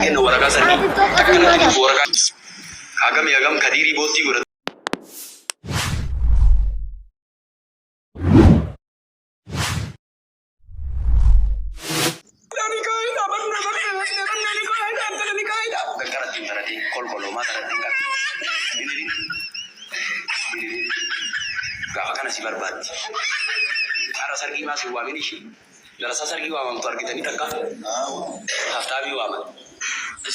إنه ورقة سني تكنا ورقة هاجم ياجم كديري بوتي ورد gak akan nasi barbat. Ara sargi masih wamin isi. Darasa sargi wamam tuar kita ni takkan. Haftabi waman.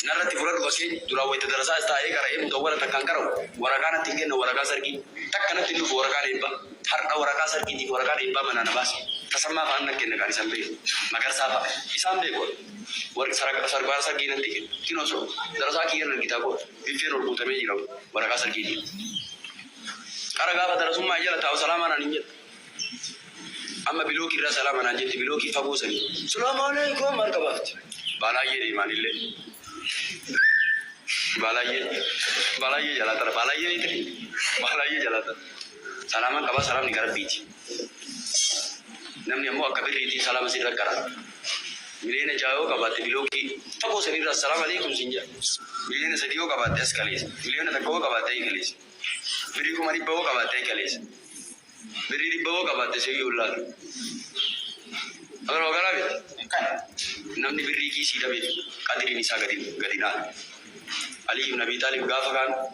Narra tifurat bakke durawo itu darasa sta e kara em dawara takkan karo. Warakana tingge no waraka sargi. Takkan tindu warakana imba. Har da waraka sargi di warakana imba mana nabas. Tasamma fa annak ken kari sambe. Magar safa. Isambe ko. Warak sargar sargi nanti. Kino so. Darasa kiyan kita ko. Bifero butame jiraw. Waraka sargi di. Karena gak pada semua aja lah tahu salaman anjir. Amma biloki rasa salaman anjir di biloki fagus ni. Assalamualaikum markabat. Balai di manile. Balai jalan ter balai itu. Balai jalan ter. Salaman kabar salam nikar biji. Namanya mau kabir itu salam masih terkarat. Milenya jauh kabar di biloki fagus ni rasa assalamualaikum sinja. Milenya sediyo kabar tes kali. Milenya tak kau kabar teh kali. Beri kumari bawa kabatnya kalis, beri di bawa kabatnya segi ular. Agar wakala beda, namni beri kisi tapi kadir ini sagadin gadina. Ali bin Abi Thalib gafakan,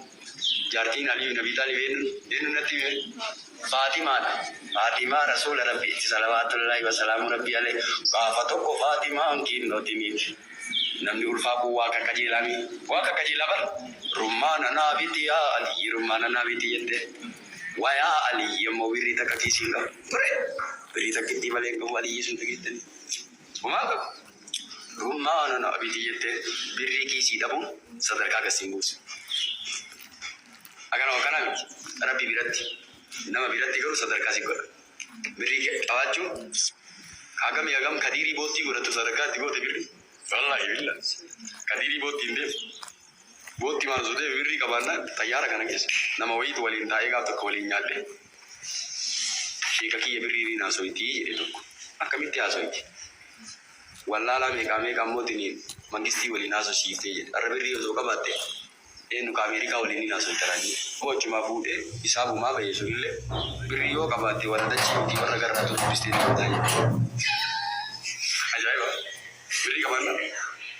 jartin Ali bin Abi Thalib ini nanti Fatimah Rasul Rabbi salawatullahi wassalamu Rabbi alaih gafatoko Fatimah mungkin notimit. Namni ulfaku waka kajilami rumana nabiti ya Ali rumana nabiti yente waya Ali yamo wirita kakisinga wirita kiti balik ko Ali yesun takitten umaga rumana nabiti yente birri kisi dabu sadar kaga simbus agar wakana Rabbi biratti nama biratti ko sadar kasi ko birri ke awaju agam kadiri boti guratu sadar ka digo te birri wallahi billah kadiri boti inde boti maksudnya wirri kabana tayar kan guys nama wait walin taega to kolin nyade shika ki wirri na soiti itu akamiti asoiti wallala me kame motini mangisti walin aso shifte arabiri zo kabate enu kameri ka walin na so tarani o chuma bude isabu ma ba yeso ille wirri yo kabate wanda chiti waragar to bistini tayi ajaiba wirri kabana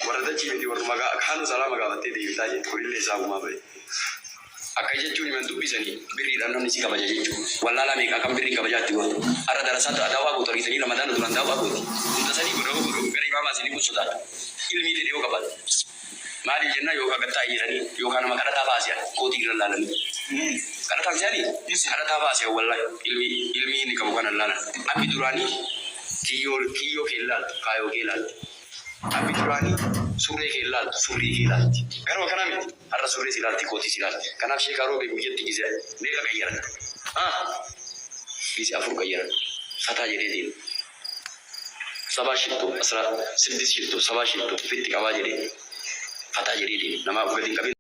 warada chiti warmaga khanu salama ga batte de tayi kulile sabu ma bay akai jechu ni mantu bisani biri dan non sika baja jechu wallala me kakam biri ka baja tigo ara darasa to adawa ko tori tani ramadan duran dawa ko unta sani buro gari mama sini kusuda ilmi de yo kabal mali jenna yo ka tayi rani yo kana makara ta basiya ko tigran lalan kana ta jani ara ta basiya wallahi ilmi ni kam kana lalan abi durani kiyo kelal kayo kelal abi durani sure kelal karo kana mi arra sure silal ti koti silal kana she karo be biyetti gise ne ka kayara bisi afur kayara sata jere din sabashito asra siddishito sabashito fitti kawajere fata jere din nama ugadin kabin